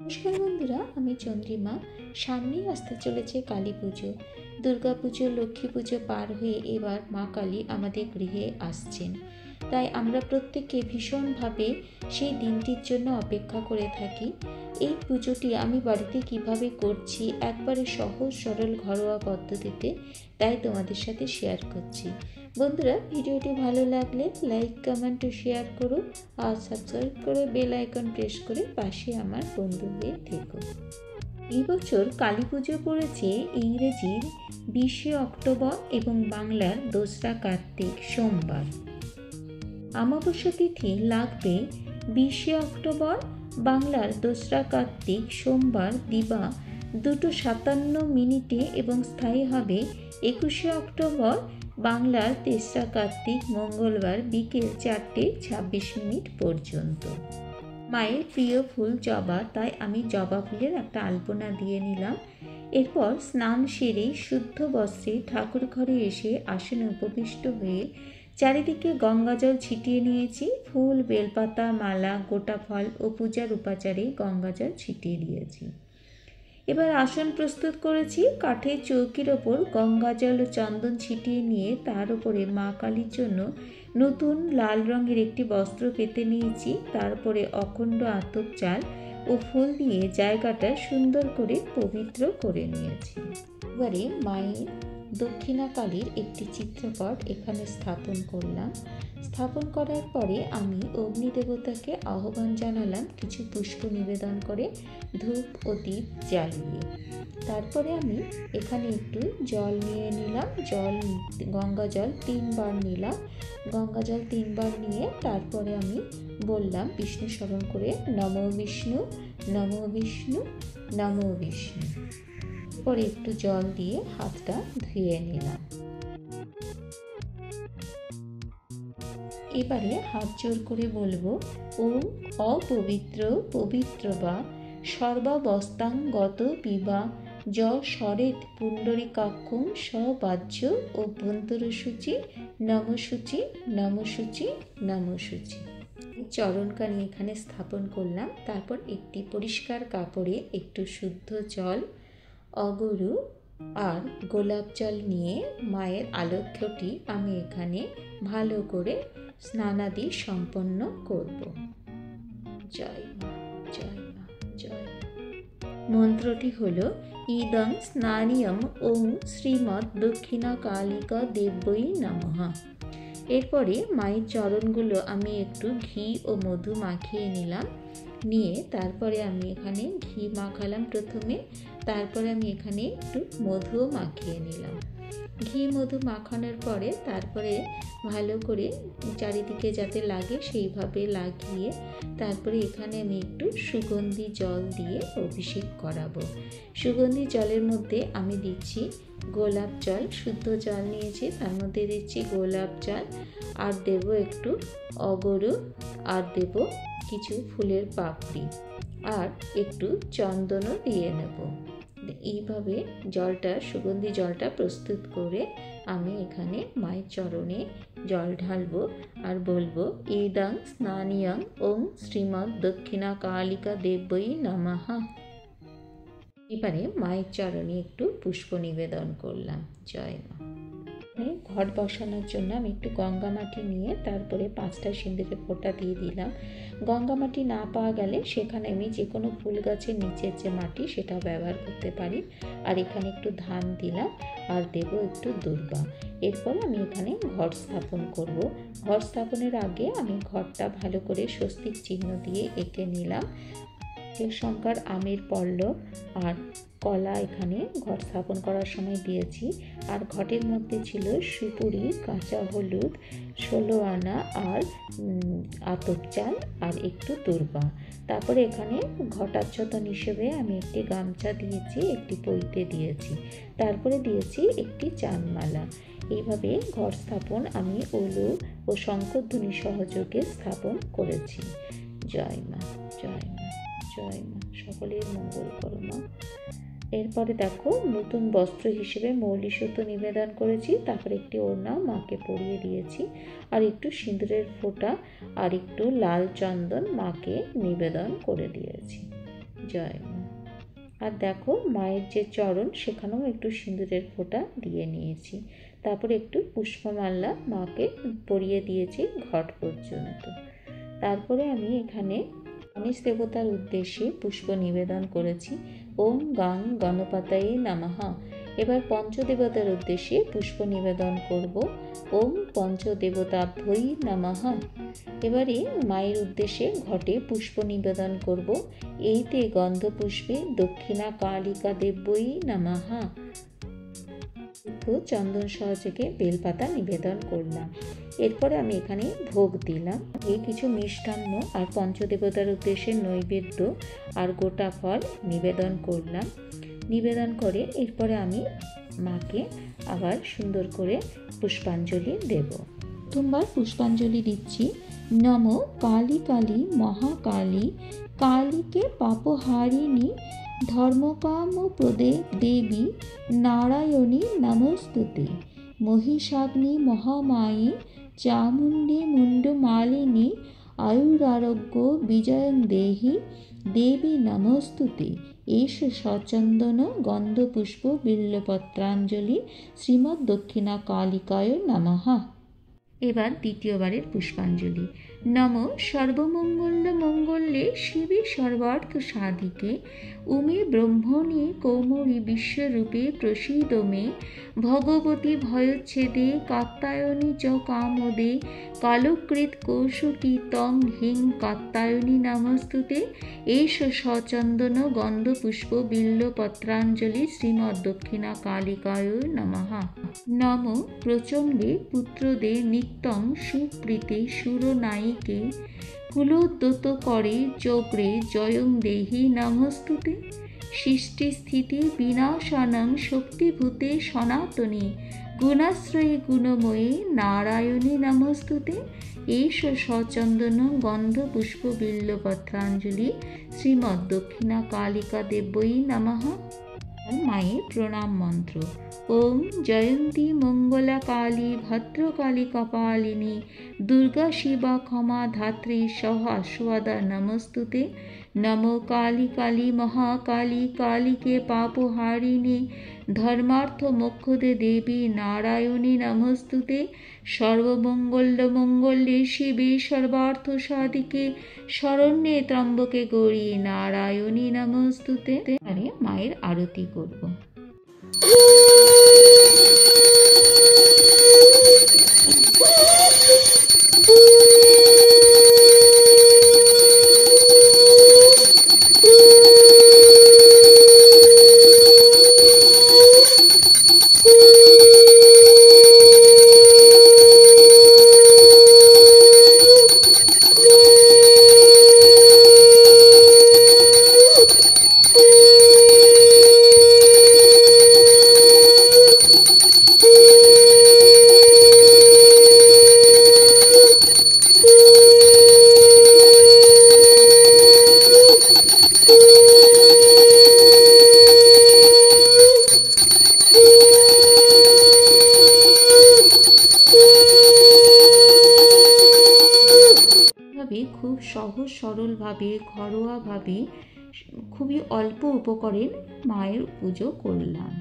নমস্কার বন্ধুরা, আমি চন্দ্রিমা। সামনেই আসতে চলেছে কালী পুজো। দুর্গা পুজো, লক্ষ্মী পুজো পার হয়ে এবার মা কালী আমাদের গৃহে আসছেন। তাই আমরা প্রত্যেকে ভীষণভাবে সেই দিনটির জন্য অপেক্ষা করে থাকি। এই পুজোটি আমি বাড়িতে কিভাবে করছি একবারে সহজ সরল ঘরোয়া পদ্ধতিতে, তাই তোমাদের সাথে শেয়ার করছি। বন্ধুরা, ভিডিওটি ভালো লাগলে লাইক, কমেন্ট ও শেয়ার করো আর সাবস্ক্রাইব করে বেল আইকন প্রেস করে পাশে আমার বন্ধু হয়ে থেকো। এই বছর কালী পুজো পড়েছে ইংরেজির 20শে অক্টোবর এবং বাংলার 2রা কার্তিক সোমবার। অমাবস্যা তিথি লাগবে 20শে অক্টোবর, বাংলার 2রা কার্তিক সোমবার দিবা 2:57 এবং স্থায়ী হবে 21শে অক্টোবর, বাংলার 3রা কার্তিক মঙ্গলবার বিকেল 4:26 পর্যন্ত। মায়ের প্রিয় ফুল জবা, তাই আমি জবা ফুলের একটা আলপনা দিয়ে নিলাম। এরপর স্নান সেরে শুদ্ধ বস্ত্রে ঠাকুর ঘরে এসে আসনে উপবিষ্ট হয়ে চারিদিকে গঙ্গাজল ছিটিয়ে নিয়েছি। ফুল, বেলপাতা, মালা, গোটা ফল ও পূজার উপাচারে গঙ্গাজল ছিটিয়ে দিয়েছি। এবার আসন প্রস্তুত করেছি। কাঠের চৌকির ওপর গঙ্গাজল ও চন্দন ছিটিয়ে নিয়ে তার উপরে মা কালীর জন্য নতুন লাল রঙের একটি বস্ত্র পেতে নিয়েছি। তারপরে অখণ্ড আতপ চাল ও ফুল দিয়ে জায়গাটা সুন্দর করে পবিত্র করে নিয়েছি। এবারে মায়ের দক্ষিণা কালীর একটি চিত্রপট এখানে স্থাপন করলাম। স্থাপন করার পরে আমি অগ্নি দেবতাকে আহ্বান জানালাম কিছু পুষ্প নিবেদন করে, ধূপ ও দীপ জ্বালিয়ে। তারপরে আমি এখানে একটু জল নিয়ে নিলাম। গঙ্গা জল 3বার নিলাম। গঙ্গা জল 3বার নিয়ে তারপরে আমি বললাম বিষ্ণু স্মরণ করে, নমো বিষ্ণু, নমো বিষ্ণু, নমো বিষ্ণু। পরে একটু জল দিয়ে হাতটা ধুয়ে নিলাম। এবারে হাত জোর করে বলবো, ওম অপবিত্র পবিত্র বা সর্বাবস্থাঙ্গত বিবা য স্বরেত পুণ্ডরীকাক্ষং সবাহ্য অভ্যন্তরসূচি নমসূচি নমসূচি নমসূচি। চরণকানি এখানে স্থাপন করলাম। তারপর একটি পরিষ্কার কাপড়ে একটু শুদ্ধ জল, অগরু আর গোলাপ জল নিয়ে মায়ের আলক্ষ্যটি আমি এখানে ভালো করে স্নানাদি সম্পন্ন করব। জয় মা, জয় মা, জয় মা। মন্ত্রটি হলো ইদং স্নানিয়ম ওং শ্রীমৎ দক্ষিণা কালিকা দেব্যই নমঃ। এরপরে মায়ের চরণগুলো আমি একটু ঘি ও মধু মাখিয়ে নিলাম। নিয়ে তারপরে আমি এখানে ঘি মাখালাম প্রথমে, তারপরে আমি এখানে একটু মধুও মাখিয়ে নিলাম। ঘি মধু মাখানোর পরে তারপরে ভালো করে চারিদিকে যাতে লাগে সেইভাবে লাগিয়ে তারপরে এখানে আমি একটু সুগন্ধি জল দিয়ে অভিষেক করাবো। সুগন্ধি জলের মধ্যে আমি দিচ্ছি গোলাপ জল, শুদ্ধ জল নিয়েছি, তার মধ্যে দিচ্ছি গোলাপ জল, আর দেব একটু অগরু, আর দেব কিছু ফুলের পাপড়ি, আর একটু চন্দনও দিয়ে নেব। এইভাবে জলটা, সুগন্ধি জলটা প্রস্তুত করে আমি এখানে মায়ের চরণে জল ঢালবো আর বলবো ইদং স্নানিয়ং ওং শ্রীমৎ দক্ষিণা কালিকা দেব্যই নমঃ। এবারে মায়ের চরণে একটু পুষ্প নিবেদন করলাম। জয় মা। ঘট বসানোর জন্য আমি একটু গঙ্গা মাটি নিয়ে তারপরে 5টা সিঁদুরের ফোঁটা দিয়ে দিলাম। গঙ্গা মাটি না পাওয়া গেলে সেখানে আমি যে কোনো ফুল গাছের নিচের যে মাটি সেটা ব্যবহার করতে পারি। আর এখানে একটু ধান দিলাম আর দেব একটু দুর্বা। এরপর আমি এখানে ঘট স্থাপন করব। ঘট স্থাপনের আগে আমি ঘরটা ভালো করে স্বস্তিক চিহ্ন দিয়ে এঁকে নিলাম। শঙ্কর আমের পল্লব আর কলা এখানে ঘট স্থাপন করার সময় দিয়েছি। আর ঘটের মধ্যে ছিল সুপুরি, কাঁচা হলুদ, 16 আনা আর আতপ চাল আর একটু দুর্বা। তারপরে এখানে ঘটাচ্ছতন হিসেবে আমি একটি গামছা দিয়েছি, একটি পৈতে দিয়েছি, তারপরে দিয়েছি একটি চাঁদমালা। এইভাবে ঘট স্থাপন আমি ওলু ও শঙ্খধ্বনি সহযোগে স্থাপন করেছি। জয় মা, জয় মা, জয় মা। সকলের মঙ্গল করো মা। এরপরে দেখো নতুন বস্ত্র হিসেবে মৌলি সুতো নিবেদন করেছি, তারপরে একটি ওড়না মাকে পরিয়ে দিয়েছি, আর একটু সিঁদুরের ফোঁটা আর একটু লাল চন্দন মাকে নিবেদন করে দিয়েছি। জয় মা। আর দেখো মায়ের যে চরণ সেখানেও একটু সিঁদুরের ফোঁটা দিয়ে নিয়েছি। তারপরে একটু পুষ্পমাল্যা মাকে পরিয়ে দিয়েছি ঘট পর্যন্ত। তারপরে আমি এখানে গণেশ দেবতার উদ্দেশ্যে পুষ্প নিবেদন করেছি। ওম গাং গণপতায়ে নমঃ। এবার পঞ্চদেবতার উদ্দেশ্যে পুষ্প নিবেদন করব। ওম পঞ্চদেবতাভ্যই নমঃ। এবারে মায়ের উদ্দেশ্যে ঘটে পুষ্প নিবেদন করব। এইতে গন্ধপুষ্পে দক্ষিণা কালিকা দেব্যই নমঃ। চন্দন সহযোগে বেলপাতা নিবেদন করলাম। এরপরে আমি এখানে ভোগ দিলাম। এই কিছু মিষ্টান্ন আর পঞ্চদেবতার উদ্দেশ্যে নৈবেদ্য আর গোটা ফল নিবেদন করলাম। নিবেদন করে এরপরে আমি মাকে আবার সুন্দর করে পুষ্পাঞ্জলি দেব। প্রথমবার পুষ্পাঞ্জলি দিচ্ছি। নম কালী কালী মহাকালী কালীকে পাপহারিণী ধর্মকাম প্রদে দেবী নারায়ণী নমস্তুতে মহিষাগ্নি মহামায়ী চামুণ্ডী মুণ্ডমালিনী আয়ুরারোগ্য বিজয়ং দেহি দেবী নমস্তুতে। এষ সচন্দন গন্ধপুষ্প বিল্বপত্রাঞ্জলি শ্রীমৎ দক্ষিণা কালিকায় নমঃ। এবার দ্বিতীয়বারের পুষ্পাঞ্জলি। নম সর্বমঙ্গল মঙ্গলে শিবে সর্বার্থ সাধিকে উমে ব্রহ্মণী কৌমরী বিশ্বরূপে প্রসীদ মে ভগবতী ভয়চ্ছেদে কাত্যায়নী চ কামদে কালকৃত কৌশুকী তং হিং কাত্যায়নী নমস্তুতে। এষ সচন্দন গন্ধপুষ্প বিল্বপত্রাঞ্জলি শ্রীমৎ দক্ষিণা কালিকায় নমঃ। নম প্রচণ্ডে পুত্রদে নিত্যং সুপ্রীতে সুরনায়িকে কুলোদ্যত করে চক্রে জয়ং দেহি নমস্তুতে। সৃষ্টি স্থিতি বিনাশানং শক্তিভূতে সনাতনী গুণাশ্রয়ী গুণময়ী নারায়ণী নমস্তুতে। এষ সচন্দন গন্ধপুষ্প বিল্বপত্রাঞ্জলি শ্রীমৎ দক্ষিণা কালিকা দেব্যই নমঃ। মায়ের প্রণাম মন্ত্র। ওম জয়ন্তী মঙ্গলা কালী ভদ্রকালী কপালিনী দুর্গা শিবা ক্ষমা ধাত্রী সহা স্বদা নমস্তুতে। নম কালী কালী মহাকালী কালীকে পাপহারিণী ধর্মার্থ মোক্ষদে দেবী নারায়ণী নমস্তুতে। সর্বমঙ্গল মঙ্গলে শিবে সর্বার্থ সাধিকে শরণ্যে ত্রম্বকে গৌরী নারায়ণী নমস্তুতে। আরে মায়ের আরতি করব। খুব সহজ সরলভাবে ঘরোয়াভাবে খুবই অল্প উপকরণে মায়ের পুজো করলাম।